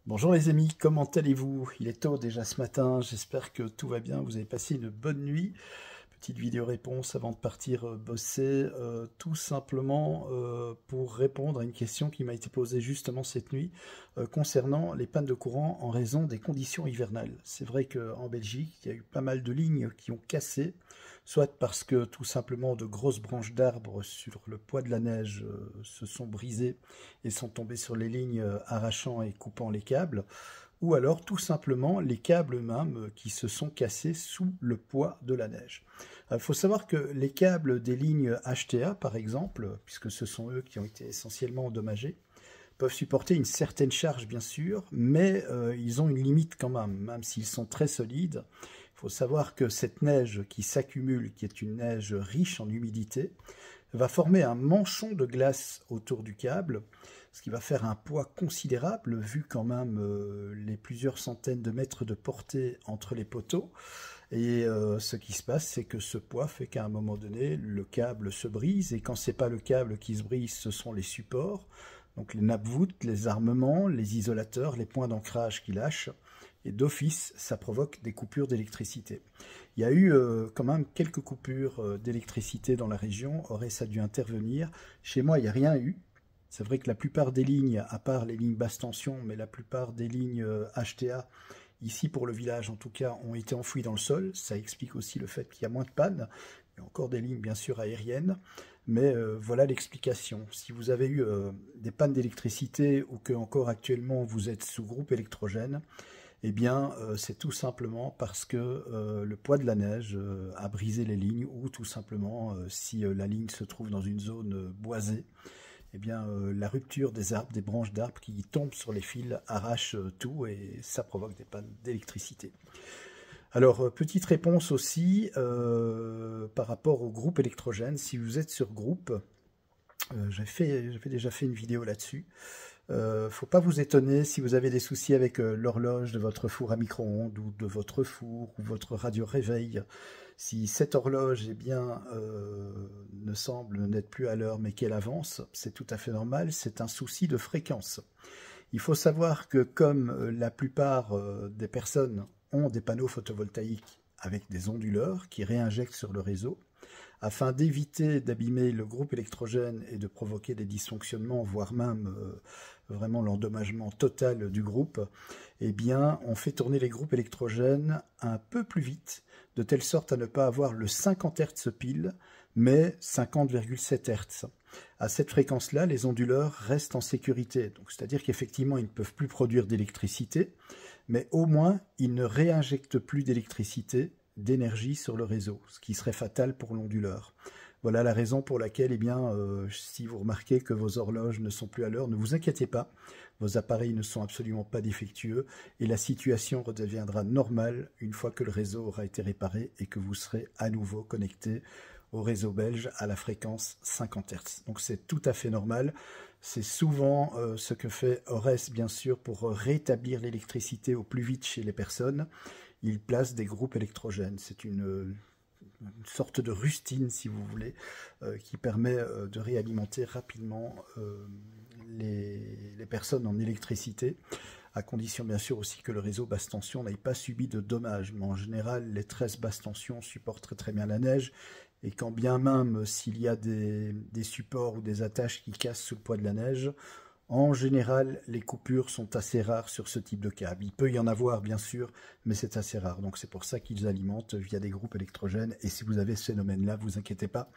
Bonjour les amis, comment allez-vous? Il est tôt déjà ce matin, j'espère que tout va bien, vous avez passé une bonne nuit. Petite vidéo réponse avant de partir bosser, tout simplement pour répondre à une question qui m'a été posée justement cette nuit concernant les pannes de courant en raison des conditions hivernales. C'est vrai qu'en Belgique, il y a eu pas mal de lignes qui ont cassé, soit parce que tout simplement de grosses branches d'arbres sur le poids de la neige se sont brisées et sont tombées sur les lignes arrachant et coupant les câbles, ou alors tout simplement les câbles eux-mêmes qui se sont cassés sous le poids de la neige. Il faut savoir que les câbles des lignes HTA, par exemple, puisque ce sont eux qui ont été essentiellement endommagés, peuvent supporter une certaine charge, bien sûr, mais ils ont une limite quand même, même s'ils sont très solides. Il faut savoir que cette neige qui s'accumule, qui est une neige riche en humidité, va former un manchon de glace autour du câble, ce qui va faire un poids considérable, vu quand même les plusieurs centaines de mètres de portée entre les poteaux. Et ce qui se passe, c'est que ce poids fait qu'à un moment donné, le câble se brise, et quand c'est pas le câble qui se brise, ce sont les supports, donc les nappes-voûtes, les armements, les isolateurs, les points d'ancrage qui lâchent, et d'office, ça provoque des coupures d'électricité. Il y a eu quand même quelques coupures d'électricité dans la région, aurait ça dû intervenir. Chez moi, il n'y a rien eu. C'est vrai que la plupart des lignes, à part les lignes basse tension, mais la plupart des lignes HTA, ici pour le village en tout cas, ont été enfouies dans le sol. Ça explique aussi le fait qu'il y a moins de pannes. Il y a encore des lignes bien sûr aériennes, mais voilà l'explication. Si vous avez eu des pannes d'électricité ou que encore actuellement vous êtes sous groupe électrogène, eh bien, c'est tout simplement parce que le poids de la neige a brisé les lignes, ou tout simplement, si la ligne se trouve dans une zone boisée, eh bien, la rupture des arbres, des branches d'arbres qui tombent sur les fils arrache tout et ça provoque des pannes d'électricité. Alors, petite réponse aussi par rapport au groupe électrogène. Si vous êtes sur groupe, j'avais déjà fait une vidéo là-dessus. Faut pas vous étonner si vous avez des soucis avec l'horloge de votre four à micro-ondes ou de votre four ou votre radio réveil. Si cette horloge ne semble n'être plus à l'heure mais qu'elle avance, c'est tout à fait normal, c'est un souci de fréquence. Il faut savoir que comme la plupart des personnes ont des panneaux photovoltaïques avec des onduleurs qui réinjectent sur le réseau, afin d'éviter d'abîmer le groupe électrogène et de provoquer des dysfonctionnements, voire même vraiment l'endommagement total du groupe, eh bien, on fait tourner les groupes électrogènes un peu plus vite, de telle sorte à ne pas avoir le 50 Hz pile, mais 50,7 Hz. À cette fréquence-là, les onduleurs restent en sécurité. Donc, c'est-à-dire qu'effectivement, ils ne peuvent plus produire d'électricité, mais au moins, ils ne réinjectent plus d'électricité, d'énergie sur le réseau, ce qui serait fatal pour l'onduleur. Voilà la raison pour laquelle, eh bien, si vous remarquez que vos horloges ne sont plus à l'heure, ne vous inquiétez pas, vos appareils ne sont absolument pas défectueux et la situation redeviendra normale une fois que le réseau aura été réparé et que vous serez à nouveau connecté au réseau belge à la fréquence 50 Hz. Donc c'est tout à fait normal. C'est souvent ce que fait Ores, bien sûr, pour rétablir l'électricité au plus vite chez les personnes. Il place des groupes électrogènes. C'est une sorte de rustine, si vous voulez, qui permet de réalimenter rapidement les personnes en électricité, à condition bien sûr aussi que le réseau basse tension n'ait pas subi de dommages. Mais en général, les tresses basse tension supportent très très bien la neige, et quand bien même s'il y a des supports ou des attaches qui cassent sous le poids de la neige, en général, les coupures sont assez rares sur ce type de câble. Il peut y en avoir, bien sûr, mais c'est assez rare. Donc c'est pour ça qu'ils alimentent via des groupes électrogènes. Et si vous avez ce phénomène-là, vous inquiétez pas,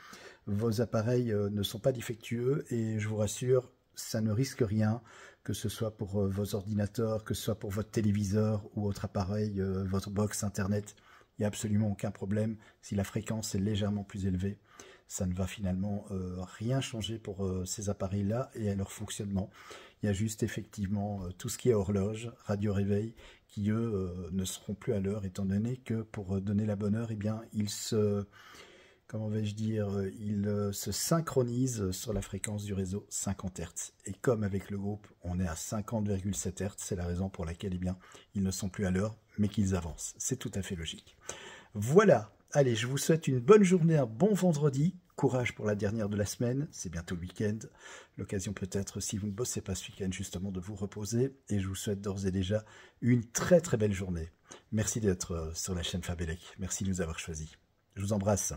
vos appareils ne sont pas défectueux. Et je vous rassure, ça ne risque rien, que ce soit pour vos ordinateurs, que ce soit pour votre téléviseur ou autre appareil, votre box Internet. Il n'y a absolument aucun problème. Si la fréquence est légèrement plus élevée, ça ne va finalement rien changer pour ces appareils-là et à leur fonctionnement. Il y a juste effectivement tout ce qui est horloge, radio-réveil, qui eux ne seront plus à l'heure, étant donné que pour donner la bonne heure, eh bien, ils se synchronisent sur la fréquence du réseau 50 Hz. Et comme avec le groupe, on est à 50,7 Hz, c'est la raison pour laquelle eh bien, ils ne sont plus à l'heure, mais qu'ils avancent. C'est tout à fait logique. Voilà. Allez, je vous souhaite une bonne journée, un bon vendredi. courage pour la dernière de la semaine, c'est bientôt le week-end. L'occasion peut-être, si vous ne bossez pas ce week-end, justement de vous reposer. Et je vous souhaite d'ores et déjà une très très belle journée. Merci d'être sur la chaîne Fabelec. Merci de nous avoir choisis. Je vous embrasse.